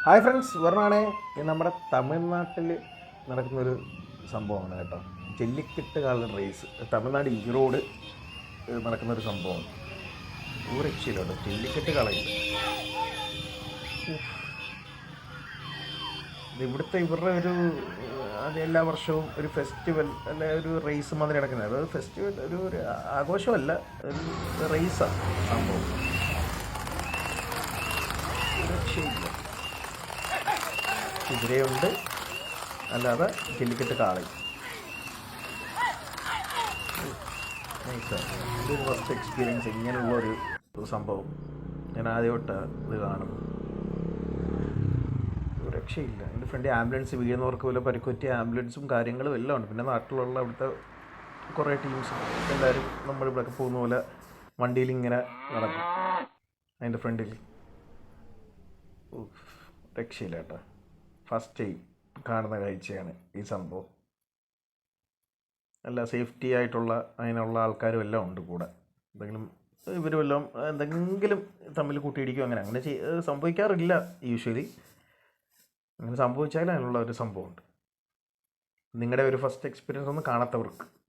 Hi friends, പറഞ്ഞാണേ ഇത് നമ്മുടെ തമിഴ്നാട്ടിൽ നടക്കുന്നൊരു സംഭവമാണ് കേട്ടോ. ജല്ലിക്കെട്ട് കാള റേസ് തമിഴ്നാട് ഈറോഡ് നടക്കുന്നൊരു സംഭവമാണ്. ഒരു രക്ഷയില്ല കേട്ടോ, ജല്ലിക്കെട്ട് കളയില്ല. ഇവിടുത്തെ ഇവരുടെ ഒരു അത് എല്ലാ വർഷവും ഒരു ഫെസ്റ്റിവൽ അല്ലെ, ഒരു റേസ് മാതിരി നടക്കുന്നത്. അതായത് ഫെസ്റ്റിവൽ ഒരു ആഘോഷമല്ല, ഒരു റേസാണ് സംഭവം. ഒരു രക്ഷയില്ല. കുതിരയുണ്ട്, അല്ലാതെ ജല്ലിക്കെട്ട് കാളയും. ഇതൊരു ഫസ്റ്റ് എക്സ്പീരിയൻസ്, ഇങ്ങനെയുള്ളൊരു സംഭവം ഞാൻ ആദ്യമായിട്ടാണ് ഇത് കാണുന്നത്. ഒരു രക്ഷയില്ല. എൻ്റെ ഫ്രണ്ട് ആംബുലൻസ് വീഴുന്നവർക്ക് പോലെ പരിക്കുപറ്റിയ ആംബുലൻസും കാര്യങ്ങളും എല്ലാം ഉണ്ട്. പിന്നെ നാട്ടിലുള്ള അവിടുത്തെ കുറേ ടീംസ് എല്ലാവരും നമ്മളിവിടെയൊക്കെ പോകുന്ന പോലെ വണ്ടിയിൽ ഇങ്ങനെ നടക്കും അതിൻ്റെ ഫ്രണ്ടിൽ. രക്ഷയില്ല കേട്ടോ. ഫസ്റ്റ് ടൈം കാണുന്ന കാഴ്ചയാണ് ഈ സംഭവം. നല്ല സേഫ്റ്റി ആയിട്ടുള്ള അതിനുള്ള ആൾക്കാരും എല്ലാം ഉണ്ട് കൂടെ. ഇവരും എല്ലാം എന്തെങ്കിലും തമ്മിൽ കൂട്ടിയിടിക്കും, അങ്ങനെ സംഭവിക്കാറില്ല യൂഷ്വലി. അങ്ങനെ സംഭവിച്ചാലും അതിനുള്ള ഒരു സംഭവമുണ്ട്. നിങ്ങളുടെ ഒരു ഫസ്റ്റ് എക്സ്പീരിയൻസ് ഒന്നും കാണാത്തവർക്ക്